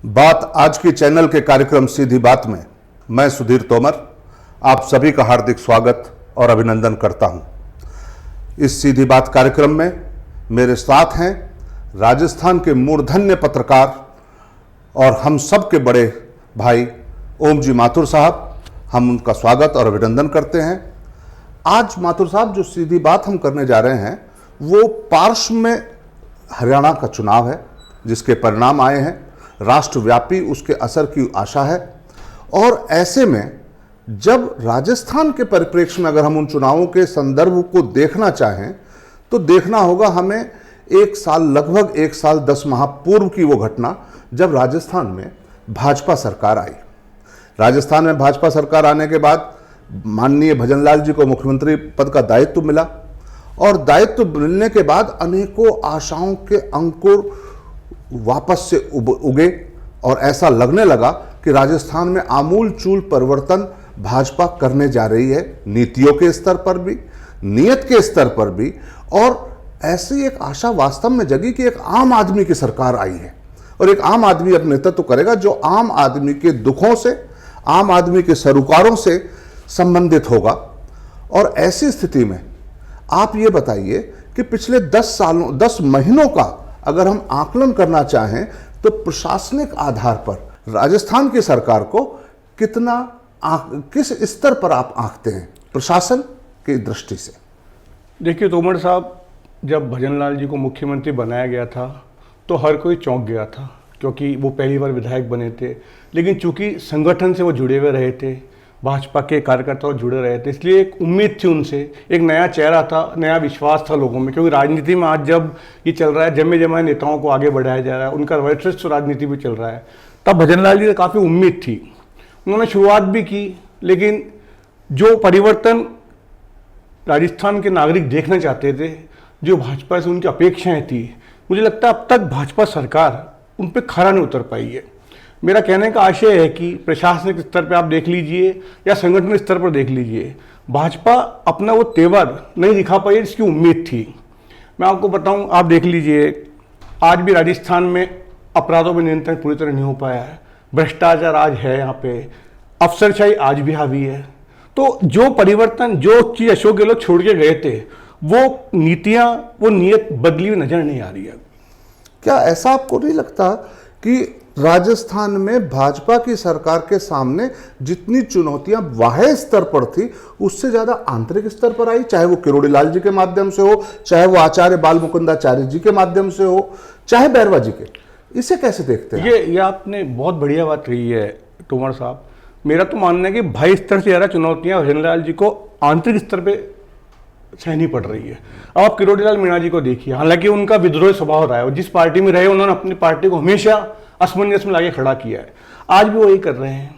बात आज की चैनल के कार्यक्रम सीधी बात में मैं सुधीर तोमर आप सभी का हार्दिक स्वागत और अभिनंदन करता हूं। इस सीधी बात कार्यक्रम में मेरे साथ हैं राजस्थान के मूर्धन्य पत्रकार और हम सब के बड़े भाई ओम जी माथुर साहब। हम उनका स्वागत और अभिनंदन करते हैं। आज माथुर साहब जो सीधी बात हम करने जा रहे हैं वो पार्श्व में हरियाणा का चुनाव है जिसके परिणाम आए हैं, राष्ट्रव्यापी उसके असर की आशा है। और ऐसे में जब राजस्थान के परिप्रेक्ष्य में अगर हम उन चुनावों के संदर्भ को देखना चाहें तो देखना होगा हमें लगभग एक साल 10 माह पूर्व की वो घटना जब राजस्थान में भाजपा सरकार आई। राजस्थान में भाजपा सरकार आने के बाद माननीय भजनलाल जी को मुख्यमंत्री पद का दायित्व मिला और दायित्व मिलने के बाद अनेकों आशाओं के अंकुर वापस से उगे और ऐसा लगने लगा कि राजस्थान में आमूल चूल परिवर्तन भाजपा करने जा रही है, नीतियों के स्तर पर भी, नियत के स्तर पर भी। और ऐसी एक आशा वास्तव में जगी कि एक आम आदमी की सरकार आई है और एक आम आदमी अब नेतृत्व करेगा जो आम आदमी के दुखों से, आम आदमी के सरोकारों से संबंधित होगा। और ऐसी स्थिति में आप ये बताइए कि पिछले 10 महीनों का अगर हम आकलन करना चाहें तो प्रशासनिक आधार पर राजस्थान की सरकार को किस स्तर पर आप आंकते हैं प्रशासन की दृष्टि से? देखिए तोमर साहब, जब भजनलाल जी को मुख्यमंत्री बनाया गया था तो हर कोई चौंक गया था क्योंकि वो पहली बार विधायक बने थे। लेकिन चूंकि संगठन से वो जुड़े हुए रहे थे, भाजपा के कार्यकर्ताओं जुड़े रहे थे, इसलिए एक उम्मीद थी उनसे, एक नया चेहरा था, नया विश्वास था लोगों में। क्योंकि राजनीति में आज जब ये चल रहा है, जमे जमाए नेताओं को आगे बढ़ाया जा रहा है, उनका वर्चस्व राजनीति में चल रहा है, तब भजनलाल जी से काफ़ी उम्मीद थी। उन्होंने शुरुआत भी की, लेकिन जो परिवर्तन राजस्थान के नागरिक देखना चाहते थे, जो भाजपा से उनकी अपेक्षाएं थी, मुझे लगता है अब तक भाजपा सरकार उन पर खरा नहीं उतर पाई है। मेरा कहने का आशय है कि प्रशासनिक स्तर पर आप देख लीजिए या संगठन स्तर पर देख लीजिए, भाजपा अपना वो तेवर नहीं दिखा पाई जिसकी उम्मीद थी। मैं आपको बताऊं, आप देख लीजिए आज भी राजस्थान में अपराधों में नियंत्रण पूरी तरह नहीं हो पाया है, भ्रष्टाचार आज है, यहाँ पे अफसरशाही आज भी हावी है। तो जो परिवर्तन, जो चीज़ अशोक गहलोत छोड़ के गए थे, वो नीतियाँ, वो नीयत बदली हुई नजर नहीं आ रही है। क्या ऐसा आपको नहीं लगता कि राजस्थान में भाजपा की सरकार के सामने जितनी चुनौतियां बाह्य स्तर पर थी उससे ज्यादा आंतरिक स्तर पर आई, चाहे वो किरोड़ी लाल जी के माध्यम से हो, चाहे वो आचार्य बाल मुकुंदाचार्य जी के माध्यम से हो, चाहे बैरवा जी के? इसे कैसे देखते हैं? ये आपने बहुत बढ़िया बात कही है तोमर साहब। मेरा तो मानना है कि बाह्य स्तर से ज्यादा चुनौतियां भजनलाल जी को आंतरिक स्तर पर सहनी पड़ रही है। अब आप किरोड़ी लाल मीणा जी को देखिए, हालांकि उनका विद्रोही स्वभाव रहा है और जिस पार्टी में रहे उन्होंने अपनी पार्टी को हमेशा असमंजस में लाके खड़ा किया है, आज भी वही कर रहे हैं।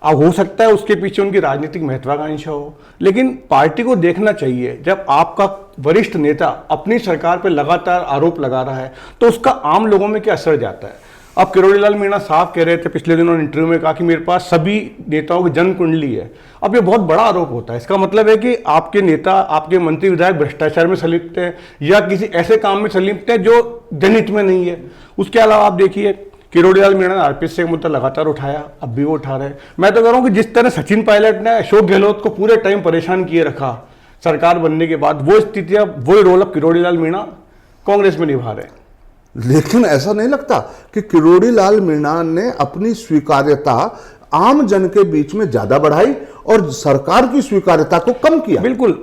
अब हो सकता है उसके पीछे उनकी राजनीतिक महत्वाकांक्षा हो, लेकिन पार्टी को देखना चाहिए जब आपका वरिष्ठ नेता अपनी सरकार पर लगातार आरोप लगा रहा है तो उसका आम लोगों में क्या असर जाता है। अब किरोड़ी लाल मीणा साहब कह रहे थे पिछले दिनों इंटरव्यू में, कहा कि मेरे पास सभी नेताओं की जन्म कुंडली है। अब ये बहुत बड़ा आरोप होता है। इसका मतलब है कि आपके नेता, आपके मंत्री विधायक भ्रष्टाचार में संलिप्त हैं या किसी ऐसे काम में संलिप्त है जो जनहित में नहीं है। उसके अलावा आप देखिए किरोड़ी लाल मीणा ने आरपीएस का मुद्दा लगातार उठाया, अब भी वो उठा रहे हैं। मैं तो कह रहा हूँ कि जिस तरह सचिन पायलट ने अशोक गहलोत को पूरे टाइम परेशान किए रखा सरकार बनने के बाद, वो स्थितियां, वही रोल अब किरोड़ी लाल मीणा कांग्रेस में निभा रहे हैं। लेकिन ऐसा नहीं लगता कि किरोड़ी लाल मीणा ने अपनी स्वीकार्यता आम जन के बीच में ज्यादा बढ़ाई और सरकार की स्वीकार्यता को कम किया? बिल्कुल,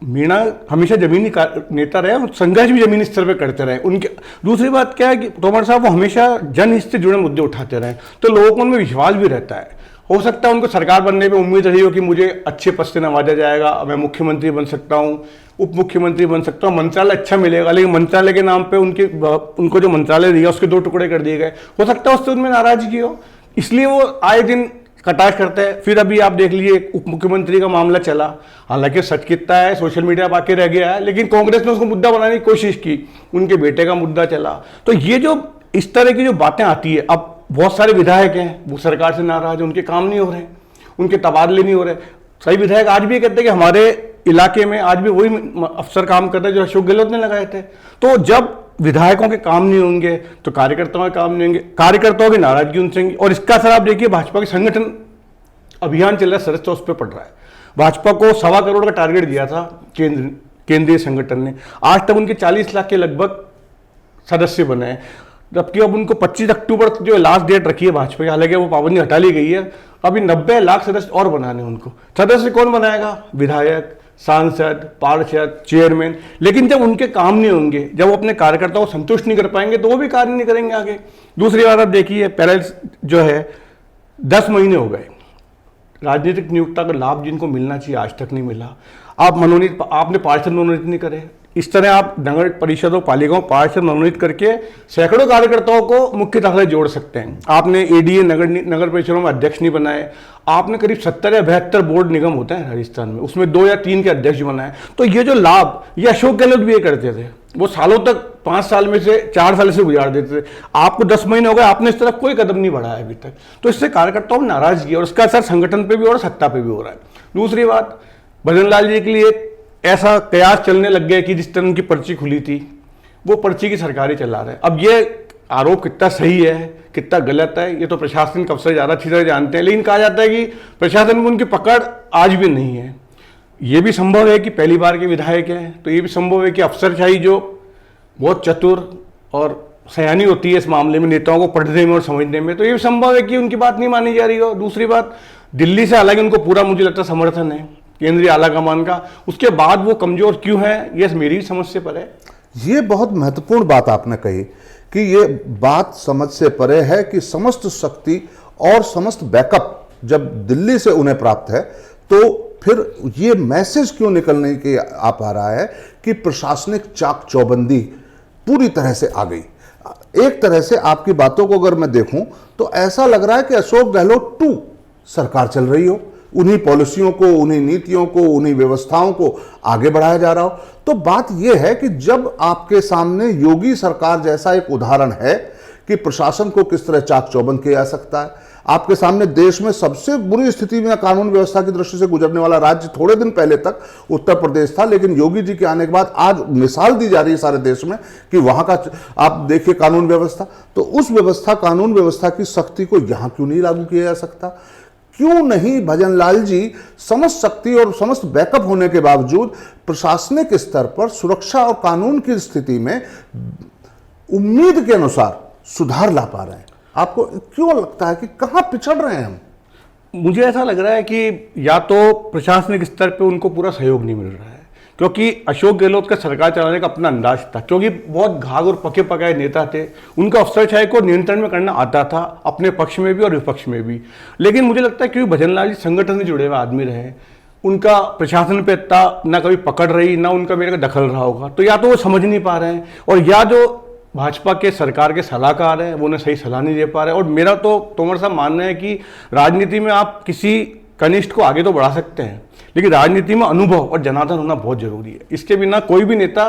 मीणा हमेशा जमीनी नेता रहे और संघर्ष भी जमीनी स्तर पे करते रहे। उनके दूसरी बात क्या है कि तोमर साहब वो हमेशा जनहित से जुड़े मुद्दे उठाते रहे, तो लोगों को उनमें विश्वास भी रहता है। हो सकता है उनको सरकार बनने पे उम्मीद रही हो कि मुझे अच्छे पद से नवाजा जाएगा, मैं मुख्यमंत्री बन सकता हूँ, उप मुख्यमंत्री बन सकता हूँ, मंत्रालय अच्छा मिलेगा। लेकिन मंत्रालय के नाम पे उनको जो मंत्रालय दिया उसके 2 टुकड़े कर दिए गए। हो सकता है उससे उनमें नाराजगी हो, इसलिए वो आए दिन कटाक्ष करते हैं। फिर अभी आप देख लीजिए उप मुख्यमंत्री का मामला चला, हालांकि सच कितना है सोशल मीडिया पर आके रह गया है, लेकिन कांग्रेस ने उसको मुद्दा बनाने की कोशिश की, उनके बेटे का मुद्दा चला। तो ये जो इस तरह की जो बातें आती है, अब बहुत सारे विधायक हैं वो सरकार से नाराज है, उनके काम नहीं हो रहे, उनके तबादले नहीं हो रहे। सही विधायक आज भी कहते हैं कि हमारे इलाके में आज भी वही अफसर काम कर रहे हैं जो अशोक गहलोत ने लगाए थे। तो जब विधायकों के काम नहीं होंगे तो कार्यकर्ताओं के काम नहीं होंगे, कार्यकर्ताओं की नाराजगी उनसे होंगी। और इसका असर आप देखिए, भाजपा के संगठन अभियान चल रहा है, सदस्य उस पर पड़ रहा है। भाजपा को 1.25 करोड़ का टारगेट दिया था केंद्रीय संगठन ने, आज तक उनके 40 लाख के लगभग सदस्य बने हैं, जबकि अब उनको 25 अक्टूबर जो लास्ट डेट रखी है भाजपा की, हालांकि वो पाबंदी हटा ली गई है, अभी 90 लाख सदस्य और बनाने उनको। सदस्य कौन बनाएगा? विधायक, सांसद, पार्षद, चेयरमैन। लेकिन जब उनके काम नहीं होंगे, जब वो अपने कार्यकर्ताओं को संतुष्ट नहीं कर पाएंगे, तो वो भी कार्य नहीं करेंगे आगे। दूसरी बात आप देखिए, पहले जो है 10 महीने हो गए, राजनीतिक नियोक्ता का लाभ जिनको मिलना चाहिए आज तक नहीं मिला। आपने पार्षद मनोनीत नहीं करे, इस तरह आप नगर परिषदों, पालिकाओं पार्षद मनोनीत करके सैकड़ों कार्यकर्ताओं को मुख्य धारा से जोड़ सकते हैं। आपने एडीए नगर परिषदों में अध्यक्ष नहीं बनाए, आपने करीब 70 या 72 बोर्ड निगम होते हैं राजस्थान में, उसमें 2 या 3 के अध्यक्ष बनाए। तो ये जो लाभ, ये अशोक गहलोत भी ये करते थे, वो सालों तक 5 साल में से 4 साल से गुजार देते थे। आपको 10 महीने हो गए, आपने इस तरफ कोई कदम नहीं बढ़ाया अभी तक। तो इससे कार्यकर्ताओं में नाराजगी और उसका असर संगठन पे भी और सत्ता पे भी हो रहा है। दूसरी बात, भजन लाल जी के लिए ऐसा कयास चलने लग गया कि जिस तरह उनकी पर्ची खुली थी, वो पर्ची की सरकारी चला रहे हैं। अब ये आरोप कितना सही है, कितना गलत है, ये तो प्रशासनिक अफसर ज़्यादा अच्छी तरह जानते हैं। लेकिन कहा जाता है कि प्रशासन में उनकी पकड़ आज भी नहीं है। ये भी संभव है कि पहली बार के विधायक हैं, तो ये भी संभव है कि अफसरशाही जो बहुत चतुर और सयानी होती है इस मामले में, नेताओं को पढ़ने में और समझने में, तो ये भी संभव है कि उनकी बात नहीं मानी जा रही हो। दूसरी बात, दिल्ली से हालांकि उनको पूरा मुझे लगता समर्थन है केंद्रीय आलाकमान का, उसके बाद वो कमजोर क्यों है, ये मेरी समझ से परे। ये बहुत महत्वपूर्ण बात आपने कही कि ये बात समझ से परे है कि समस्त शक्ति और समस्त बैकअप जब दिल्ली से उन्हें प्राप्त है, तो फिर ये मैसेज क्यों निकलने के आ पा रहा है कि प्रशासनिक चाक चौबंदी पूरी तरह से आ गई। एक तरह से आपकी बातों को अगर मैं देखूं तो ऐसा लग रहा है कि अशोक गहलोत 2 सरकार चल रही हो, उन्हीं पॉलिसियों को, उन्हीं नीतियों को, उन्हीं व्यवस्थाओं को आगे बढ़ाया जा रहा हो। तो बात यह है कि जब आपके सामने योगी सरकार जैसा एक उदाहरण है कि प्रशासन को किस तरह चाक चौबंद किया जा सकता है, आपके सामने देश में सबसे बुरी स्थिति में कानून व्यवस्था की दृष्टि से गुजरने वाला राज्य थोड़े दिन पहले तक उत्तर प्रदेश था, लेकिन योगी जी के आने के बाद आज मिसाल दी जा रही है सारे देश में कि वहां का आप देखिए कानून व्यवस्था, तो उस व्यवस्था, कानून व्यवस्था की सख्ती को यहां क्यों नहीं लागू किया जा सकता? क्यों नहीं भजन लाल जी समस्त शक्ति और समस्त बैकअप होने के बावजूद प्रशासनिक स्तर पर सुरक्षा और कानून की स्थिति में उम्मीद के अनुसार सुधार ला पा रहे हैं? आपको क्यों लगता है कि कहां पिछड़ रहे हैं हम? मुझे ऐसा लग रहा है कि या तो प्रशासनिक स्तर पे उनको पूरा सहयोग नहीं मिल रहा है, क्योंकि अशोक गहलोत का सरकार चलाने का अपना अंदाज था, क्योंकि बहुत घाघ और पके पकाए नेता थे, उनका अफसरशाही को नियंत्रण में करना आता था, अपने पक्ष में भी और विपक्ष में भी। लेकिन मुझे लगता है क्योंकि भजन लाल जी संगठन से जुड़े हुए आदमी रहे, उनका प्रशासन पे इतना ना कभी पकड़ रही, ना उनका मेरे का दखल रहा होगा, तो या तो वो समझ नहीं पा रहे हैं, और या जो भाजपा के सरकार के सलाहकार हैं वो उन्हें सही सलाह नहीं दे पा रहे। और मेरा तो तोमर साहब मानना है कि राजनीति में आप किसी कनिष्ठ को आगे तो बढ़ा सकते हैं, लेकिन राजनीति में अनुभव और जनार्दन होना बहुत जरूरी है। इसके बिना कोई भी नेता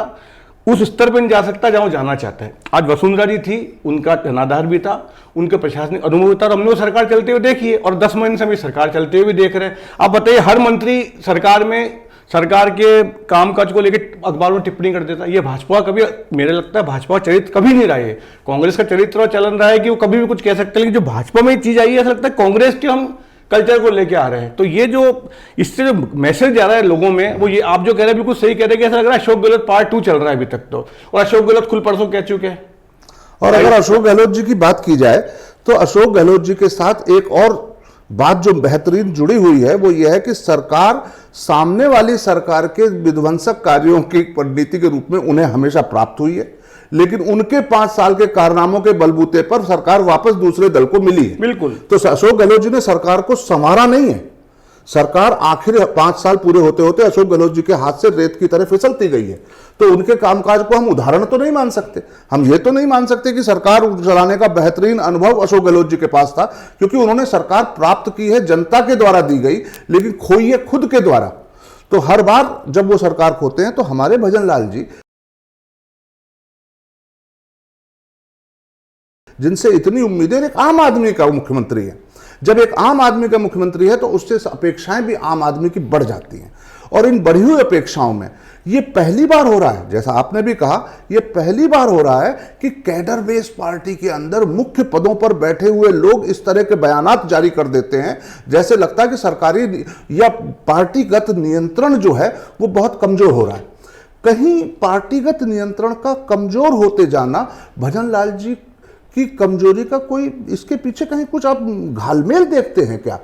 उस स्तर पर नहीं जा सकता जहां वो जाना चाहता है। आज वसुंधरा जी थी, उनका जनाधार भी था, उनके प्रशासनिक अनुभव भी था, और हमने वो सरकार चलते हुए देखी है, और 10 महीने से हम सरकार चलते हुए भी देख रहे हैं। आप बताइए, हर मंत्री सरकार में सरकार के कामकाज को लेकर अखबारों में टिप्पणी कर देता है। ये भाजपा कभी, मेरे लगता है भाजपा का चरित्र कभी नहीं रहा है। कांग्रेस का चरित्र और चलन रहा है कि वो कभी भी कुछ कह सकते हैं, लेकिन जो भाजपा में चीज आई है, ऐसा लगता है कांग्रेस के हम कल्चर को लेके आ रहे हैं। तो ये जो इससे जो मैसेज जा रहा है लोगों में, वो ये आप जो कह रहे हैं बिल्कुल सही कह रहे हैं कि ऐसा लग रहा है अशोक गहलोत पार्ट 2 चल रहा है अभी तक तो, और अशोक गहलोत खुल परसों कह चुके हैं। और अगर अशोक गहलोत जी की बात की जाए तो अशोक गहलोत जी के साथ एक और बात जो बेहतरीन जुड़ी हुई है वो ये है कि सरकार, सामने वाली सरकार के विध्वंसक कार्यों की रणनीति के रूप में उन्हें हमेशा प्राप्त हुई है, लेकिन उनके 5 साल के कारनामों के बलबूते पर सरकार वापस दूसरे दल को मिली है। बिल्कुल। तो अशोक गहलोत जी ने सरकार को संवारा नहीं है। सरकार आखिर 5 साल पूरे होते होते अशोक गहलोत जी के हाथ से रेत की तरह फिसलती गई है। तो उनके कामकाज को हम उदाहरण तो नहीं मान सकते, हम ये तो नहीं मान सकते कि सरकार चलाने का बेहतरीन अनुभव अशोक गहलोत जी के पास था, क्योंकि उन्होंने सरकार प्राप्त की है जनता के द्वारा दी गई, लेकिन खोई है खुद के द्वारा। तो हर बार जब वो सरकार खोते हैं तो हमारे भजन लाल जी, जिनसे इतनी उम्मीदें, एक आम आदमी का मुख्यमंत्री है, जब एक आम आदमी का मुख्यमंत्री है तो उससे अपेक्षाएं भी आम आदमी की बढ़ जाती हैं। और इन बढ़ी हुई अपेक्षाओं में ये पहली बार हो रहा है, जैसा आपने भी कहा, ये पहली बार हो रहा है कि कैडर बेस पार्टी के अंदर मुख्य पदों पर बैठे हुए लोग इस तरह के बयानात जारी कर देते हैं, जैसे लगता है कि सरकारी या पार्टीगत नियंत्रण जो है वो बहुत कमजोर हो रहा है। कहीं पार्टीगत नियंत्रण का कमजोर होते जाना भजन लाल जी की कमजोरी का कोई इसके पीछे कहीं कुछ आप घालमेल देखते हैं क्या?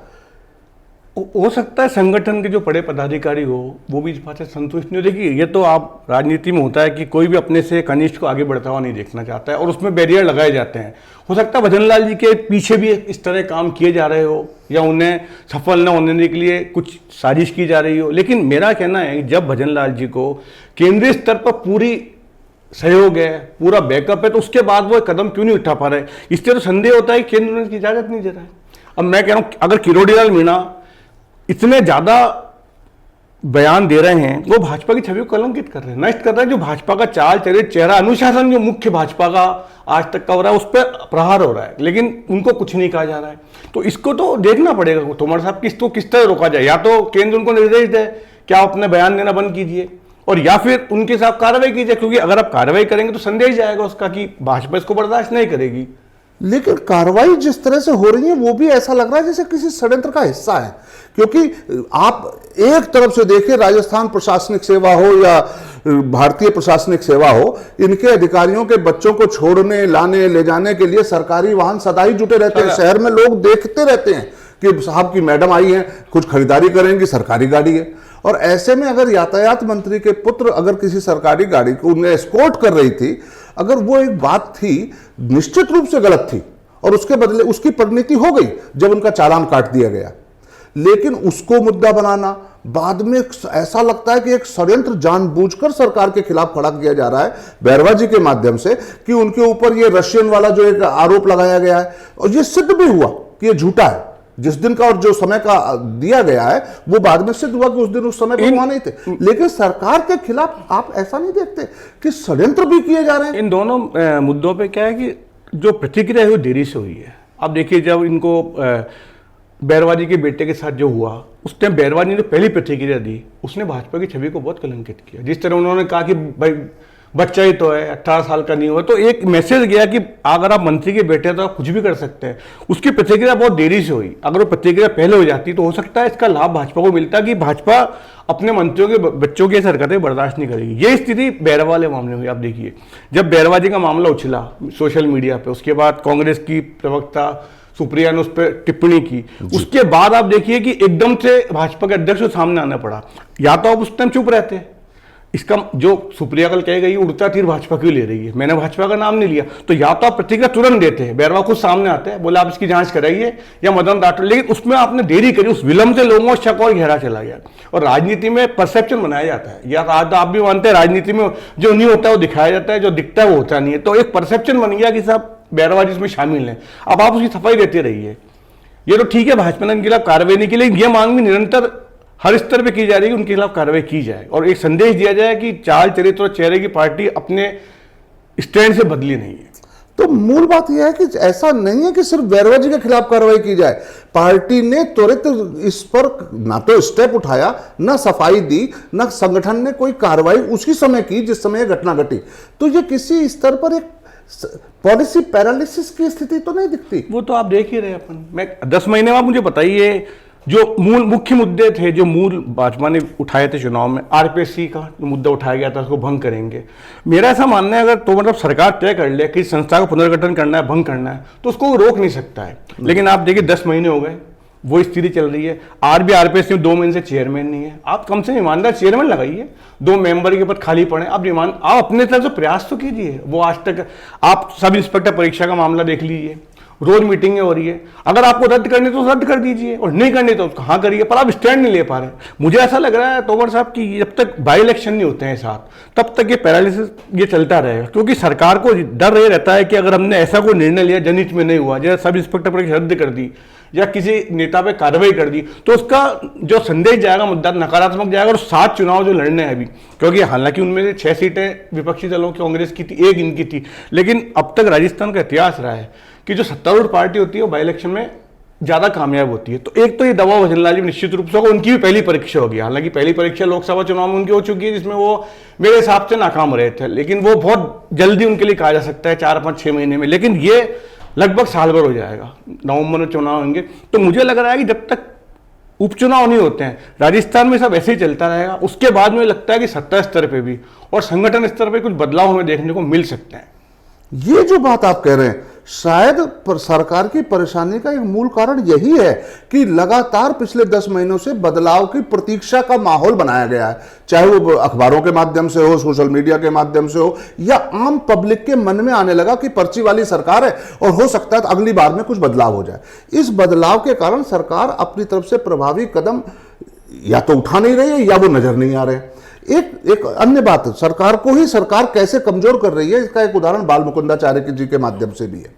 हो सकता है संगठन के जो बड़े पदाधिकारी हो वो भी इस बात से संतुष्ट नहीं हो। देखिए, ये तो आप राजनीति में होता है कि कोई भी अपने से कनिष्ठ को आगे बढ़ता हुआ नहीं देखना चाहता है और उसमें बैरियर लगाए जाते हैं। हो सकता है भजन लाल जी के पीछे भी इस तरह काम किए जा रहे हो या उन्हें सफल न होने के लिए कुछ साजिश की जा रही हो। लेकिन मेरा कहना है कि जब भजन लाल जी को केंद्रीय स्तर पर पूरी सहयोग है, पूरा बैकअप है, तो उसके बाद वो कदम क्यों नहीं उठा पा रहे? इससे तो संदेह होता है कि केंद्र उन्हें इजाजत नहीं दे रहा है। अब मैं कह रहा हूं, अगर किरोड़ी लाल मीणा इतने ज्यादा बयान दे रहे हैं, वो भाजपा की छवि को कलंकित कर रहे हैं, नष्ट कर रहे हैं। जो भाजपा का चाल चरित्र, चेहरा, अनुशासन जो मुख्य भाजपा का आज तक का हो रहा है, उस पर प्रहार हो रहा है, लेकिन उनको कुछ नहीं कहा जा रहा है। तो इसको तो देखना पड़ेगा तोमर साहब, किसको किस तरह रोका जाए। या तो केंद्र उनको निर्देश दे कि आप अपने बयान देना बंद कीजिए, और या फिर उनके साथ कार्रवाई कीजिए, क्योंकि अगर आप कार्रवाई करेंगे तो संदेश जाएगा उसका कि भाजपा इसको बर्दाश्त नहीं करेगी। लेकिन कार्रवाई जिस तरह से हो रही है वो भी ऐसा लग रहा है जैसे किसी षड्यंत्र का हिस्सा है, क्योंकि आप एक तरफ से देखिए, राजस्थान प्रशासनिक सेवा हो या भारतीय प्रशासनिक सेवा हो, इनके अधिकारियों के बच्चों को छोड़ने, लाने, ले जाने के लिए सरकारी वाहन सदा ही जुटे रहते हैं। शहर में लोग देखते रहते हैं कि साहब की मैडम आई हैं, कुछ खरीदारी करेंगी, सरकारी गाड़ी है। और ऐसे में अगर यातायात मंत्री के पुत्र अगर किसी सरकारी गाड़ी को उन्हें एस्कॉर्ट कर रही थी, अगर वो एक बात थी निश्चित रूप से गलत थी और उसके बदले उसकी परिणति हो गई जब उनका चालान काट दिया गया, लेकिन उसको मुद्दा बनाना बाद में ऐसा लगता है कि एक षड्यंत्र जानबूझकर सरकार के खिलाफ खड़ा किया जा रहा है बैरवा जी के माध्यम से, कि उनके ऊपर ये रशियन वाला जो एक आरोप लगाया गया है, और ये सिद्ध भी हुआ कि ये झूठा है। जिस दिन का और जो समय का दिया गया है वो बाद में सिद्ध हुआ कि उस दिन उस समय पर वहां नहीं थे। लेकिन सरकार के खिलाफ आप ऐसा नहीं देखते कि षड्यंत्र भी किए जा रहे हैं? इन दोनों मुद्दों पे क्या है कि जो प्रतिक्रिया है वो देरी से हुई है। अब देखिए, जब इनको बैरवा जी के बेटे के साथ जो हुआ, उस टाइम बैरवा जी ने पहली प्रतिक्रिया दी, उसने भाजपा की छवि को बहुत कलंकित किया। जिस तरह उन्होंने कहा कि भाई बच्चा ही तो है, 18 साल का नहीं हुआ, तो एक मैसेज गया कि अगर आप मंत्री के बेटे हैं तो आप कुछ भी कर सकते हैं। उसकी प्रतिक्रिया बहुत देरी से हुई। अगर वो प्रतिक्रिया पहले हो जाती तो हो सकता है इसका लाभ भाजपा को मिलता कि भाजपा अपने मंत्रियों के बच्चों की हरकतें बर्दाश्त नहीं करेगी। ये स्थिति बैरवा वाले मामले में आप देखिए, जब बैरवा जी का मामला उछला सोशल मीडिया पे, उसके बाद कांग्रेस की प्रवक्ता सुप्रिया ने उस पर टिप्पणी की, उसके बाद आप देखिए कि एकदम से भाजपा के अध्यक्ष को सामने आना पड़ा। या तो आप उस टाइम चुप रहते, इसका जो सुप्रिया कल कह गई उड़ता तीर भाजपा क्यों ले रही है, मैंने भाजपा का नाम नहीं लिया, तो या तो आप प्रतिक्रिया तुरंत देते हैं, बैरवा खुद सामने आते हैं, बोले आप इसकी जांच कराइए या मदन राठौर, लेकिन उसमें आपने देरी करी। उस विलंब से लोगों का शक और गहरा चला गया। और राजनीति में परसेप्शन बनाया जाता है, या आज आप भी मानते हैं राजनीति में जो नहीं होता है वो दिखाया जाता है, जो दिखता है वो होता नहीं है। तो एक परसेप्शन बन गया कि साहब बैरवा जी इसमें शामिल हैं, अब आप उसकी सफाई देते रहिए। ये तो ठीक है, भाजपा ने इनके खिलाफ कार्रवाई नहीं की, लेकिन ये मांग भी निरंतर हर स्तर पे की जा रही है कि उनके खिलाफ कार्रवाई की जाए और एक संदेश दिया जाए कि चाल चरित्र और चेहरे की पार्टी अपने स्टैंड से बदली नहीं है। तो मूल बात यह है कि ऐसा नहीं है कि सिर्फ बैरवा जी के खिलाफ कार्रवाई की जाए, पार्टी ने त्वरित इस पर ना तो स्टेप उठाया, ना सफाई दी, ना संगठन ने कोई कार्रवाई उसी समय की जिस समय घटना घटी। तो ये किसी स्तर पर एक पॉलिसी पैरालिसिस की स्थिति तो नहीं दिखती? वो तो आप देख ही रहे अपन। मैं 10 महीने बाद मुझे बताइए जो मूल मुख्य मुद्दे थे, जो मूल भाजपा ने उठाए थे चुनाव में, आरपीएससी का मुद्दा उठाया गया था, उसको भंग करेंगे। मेरा ऐसा मानना है अगर तो मतलब सरकार तय कर ले कि संस्था का पुनर्गठन करना है, भंग करना है, तो उसको रोक नहीं सकता है। लेकिन आप देखिए 10 महीने हो गए, वो स्थिति चल रही है। आज भी आरपीएससी में 2 महीने से चेयरमैन नहीं है। आप कम से कम ईमानदार चेयरमैन लगाइए, 2 मेंबर के पद खाली पड़े, आप अपने तरफ से प्रयास तो कीजिए। वो आज तक आप सब इंस्पेक्टर परीक्षा का मामला देख लीजिए, रोज मीटिंगें हो रही है। अगर आपको रद्द करनी तो रद्द कर दीजिए और नहीं करनी तो उसको हाँ करिए, पर आप स्टैंड नहीं ले पा रहे। मुझे ऐसा लग रहा है तोमर साहब कि जब तक बाई इलेक्शन नहीं होते हैं साथ, तब तक ये पैरालिसिस ये चलता रहेगा, क्योंकि सरकार को डर ये रहता है कि अगर हमने ऐसा कोई निर्णय लिया जनहित में नहीं हुआ, जैसे सब इंस्पेक्टर परीक्षा रद्द कर दी या किसी नेता पे कार्रवाई कर दी, तो उसका जो संदेश जाएगा मुद्दा नकारात्मक जाएगा। और 7 चुनाव जो लड़ने हैं अभी, क्योंकि हालांकि उनमें से 6 सीटें विपक्षी दलों की कांग्रेस की थी, 1 इनकी थी, लेकिन अब तक राजस्थान का इतिहास रहा है कि जो सत्तारूढ़ पार्टी होती है वो बाई इलेक्शन में ज़्यादा कामयाब होती है। तो एक तो ये दबाव भजनलाल जी निश्चित रूप से होगा, उनकी भी पहली परीक्षा होगी। हालांकि पहली परीक्षा लोकसभा चुनाव में उनकी हो चुकी है, जिसमें वो मेरे हिसाब से नाकाम रहे थे, लेकिन वो बहुत जल्दी उनके लिए कहा जा सकता है 4-5-6 महीने में, लेकिन ये लगभग साल भर हो जाएगा। नवंबर में चुनाव होंगे, तो मुझे लग रहा है कि जब तक उपचुनाव नहीं होते हैं राजस्थान में सब ऐसे ही चलता रहेगा। उसके बाद मुझे लगता है कि सत्ता स्तर पे भी और संगठन स्तर पे कुछ बदलाव हमें देखने को मिल सकते हैं। ये जो बात आप कह रहे हैं, शायद सरकार की परेशानी का एक मूल कारण यही है कि लगातार पिछले 10 महीनों से बदलाव की प्रतीक्षा का माहौल बनाया गया है, चाहे वो अखबारों के माध्यम से हो, सोशल मीडिया के माध्यम से हो, या आम पब्लिक के मन में आने लगा कि पर्ची वाली सरकार है और हो सकता है तो अगली बार में कुछ बदलाव हो जाए। इस बदलाव के कारण सरकार अपनी तरफ से प्रभावी कदम या तो उठा नहीं रही है या वो नजर नहीं आ रहे हैं। एक अन्य बात, सरकार को ही सरकार कैसे कमजोर कर रही है, इसका एक उदाहरण बाल मुकुंदाचार्य जी के माध्यम से भी है।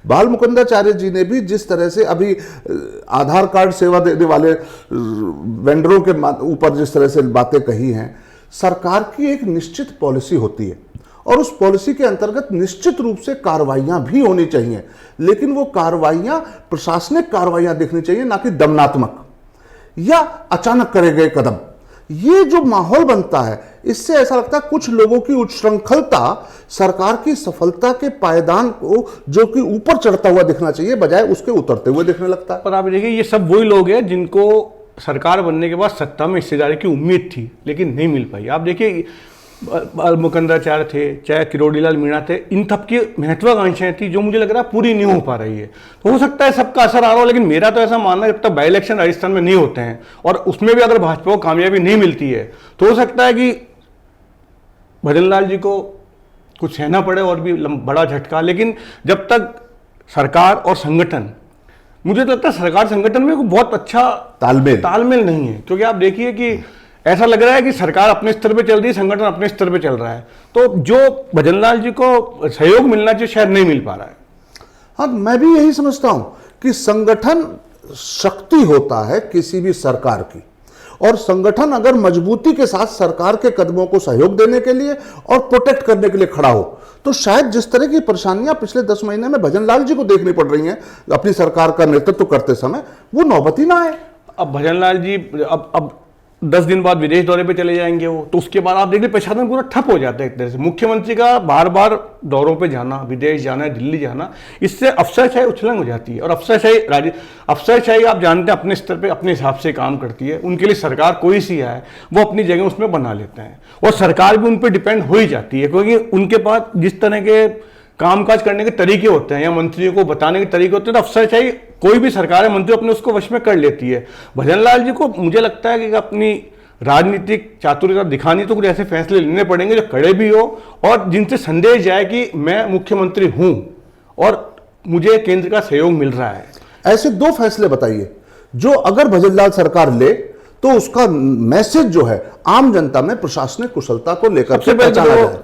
बाल मुकुंदाचार्य जी ने भी जिस तरह से अभी आधार कार्ड सेवा देने वाले वेंडरों के ऊपर जिस तरह से बातें कही हैं, सरकार की एक निश्चित पॉलिसी होती है और उस पॉलिसी के अंतर्गत निश्चित रूप से कार्रवाइयां भी होनी चाहिए, लेकिन वो कार्रवाइयां प्रशासनिक कार्रवाइयां दिखनी चाहिए, ना कि दमनात्मक या अचानक करे गए कदम। ये जो माहौल बनता है, इससे ऐसा लगता है कुछ लोगों की उच्छृंखलता सरकार की सफलता के पायदान को जो कि ऊपर चढ़ता हुआ दिखना चाहिए, बजाय उसके उतरते हुए दिखने लगता है। पर आप देखिए, ये सब वही लोग हैं जिनको सरकार बनने के बाद सत्ता में हिस्सेदारी की उम्मीद थी, लेकिन नहीं मिल पाई। आप देखिए, बाल मुकुंदाचार्य थे, चाहे किरोड़ीलाल मीणा थे, इन सब की महत्वाकांक्षाएं थी जो मुझे लग रहा है पूरी नहीं हो पा रही है। तो हो सकता है सबका असर आ रहा हो, लेकिन मेरा तो ऐसा मानना है जब तक बाई इलेक्शन राजस्थान में नहीं होते हैं और उसमें भी अगर भाजपा को कामयाबी नहीं मिलती है, तो हो सकता है कि भजनलाल जी को कुछ सहना पड़े और भी बड़ा झटका। लेकिन जब तक सरकार और संगठन, मुझे तो लगता है सरकार संगठन में बहुत अच्छा तालमेल नहीं है, क्योंकि आप देखिए कि ऐसा लग रहा है कि सरकार अपने स्तर पे चल रही है, संगठन अपने स्तर पे चल रहा है, तो जो भजनलाल जी को सहयोग मिलना चाहिए शायद नहीं मिल पा रहा है। हाँ, मैं भी यही समझता हूं कि संगठन शक्ति होता है किसी भी सरकार की, और संगठन अगर मजबूती के साथ सरकार के कदमों को सहयोग देने के लिए और प्रोटेक्ट करने के लिए खड़ा हो, तो शायद जिस तरह की परेशानियां पिछले 10 महीने में भजनलाल जी को देखनी पड़ रही हैं अपनी सरकार का नेतृत्व करते समय, वो नौबत ही ना आए। अब भजनलाल जी अब 10 दिन बाद विदेश दौरे पे चले जाएंगे वो, तो उसके बाद आप देखिए प्रशासन पूरा ठप हो जाता है एक तरह से। मुख्यमंत्री का बार बार दौरों पे जाना, विदेश जाना, दिल्ली जाना, इससे अफसरशाही उछलन हो जाती है। और अफसरशाही आप जानते हैं अपने स्तर पे अपने हिसाब से काम करती है, उनके लिए सरकार कोई सी आए वो अपनी जगह उसमें बना लेते हैं, और सरकार भी उन पर डिपेंड हो ही जाती है, क्योंकि उनके पास जिस तरह के कामकाज करने के तरीके होते हैं या मंत्रियों को बताने के तरीके होते हैं, तो अफसरशाही कोई भी सरकार है मंत्री अपने उसको वश में कर लेती है। भजनलाल जी को मुझे लगता है कि अपनी राजनीतिक चातुर्यता दिखानी तो कुछ ऐसे फैसले लेने पड़ेंगे जो कड़े भी हो और जिनसे संदेश जाए कि मैं मुख्यमंत्री हूं और मुझे केंद्र का सहयोग मिल रहा है। ऐसे 2 फैसले बताइए जो अगर भजनलाल सरकार ले तो उसका मैसेज जो है आम जनता में प्रशासनिक कुशलता को लेकर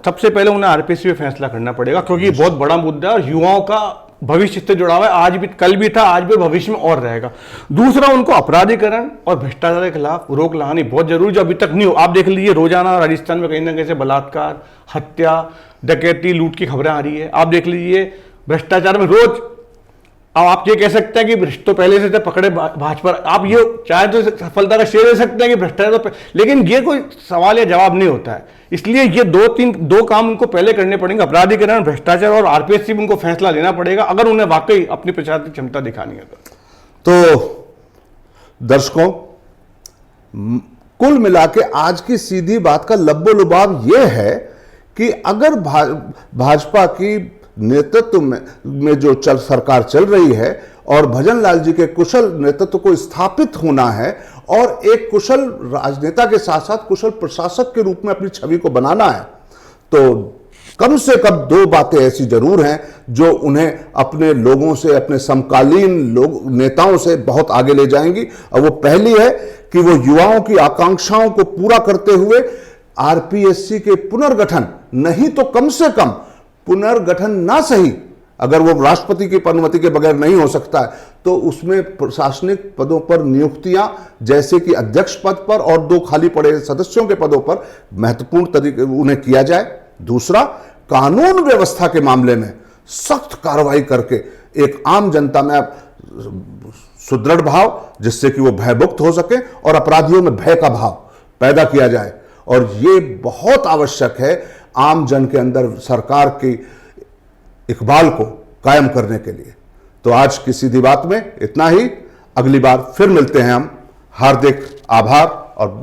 सबसे पहले उन्हें आरपीसी में फैसला करना पड़ेगा, क्योंकि बहुत बड़ा मुद्दा है और युवाओं का भविष्य से जुड़ा हुआ है। आज भी, कल भी था, आज भी भविष्य में और रहेगा। दूसरा, उनको अपराधीकरण और भ्रष्टाचार के खिलाफ रोक लगानी बहुत जरूरी, जो अभी तक नहीं हो। आप देख लीजिए, रोजाना राजस्थान में कहीं ना कहीं से बलात्कार, हत्या, डकैती, लूट की खबरें आ रही है। आप देख लीजिए, भ्रष्टाचार में रोज, अब आप ये कह सकते हैं कि भ्रष्ट तो पहले से थे पकड़े भाजपा, आप ये चाहे तो सफलता का श्रेय दे सकते हैं कि भ्रष्टाचार तो, लेकिन ये कोई सवाल या जवाब नहीं होता है। इसलिए ये 2 काम उनको पहले करने पड़ेंगे, अपराधीकरण, भ्रष्टाचार और आरपीएससी में उनको फैसला लेना पड़ेगा, अगर उन्हें वाकई अपनी प्रशासनिक क्षमता दिखानी है तो दर्शकों, कुल मिला के आज की सीधी बात का लब्बो लुबाब यह है कि अगर भाजपा की नेतृत्व में जो सरकार चल रही है और भजनलाल जी के कुशल नेतृत्व को स्थापित होना है और एक कुशल राजनेता के साथ साथ कुशल प्रशासक के रूप में अपनी छवि को बनाना है, तो कम से कम 2 बातें ऐसी जरूर हैं जो उन्हें अपने लोगों से, अपने समकालीन नेताओं से बहुत आगे ले जाएंगी। और वो पहली है कि वो युवाओं की आकांक्षाओं को पूरा करते हुए आरपीएससी के पुनर्गठन, नहीं तो कम से कम पुनर्गठन ना सही, अगर वो राष्ट्रपति की अनुमति के बगैर नहीं हो सकता है, तो उसमें प्रशासनिक पदों पर नियुक्तियां, जैसे कि अध्यक्ष पद पर और 2 खाली पड़े सदस्यों के पदों पर महत्वपूर्ण तरीके उन्हें किया जाए। दूसरा, कानून व्यवस्था के मामले में सख्त कार्रवाई करके एक आम जनता में सुदृढ़ भाव, जिससे कि वो भयमुक्त हो सके और अपराधियों में भय का भाव पैदा किया जाए। और ये बहुत आवश्यक है आम जन के अंदर सरकार की इकबाल को कायम करने के लिए। तो आज की सीधी बात में इतना ही। अगली बार फिर मिलते हैं हम। हार्दिक आभार और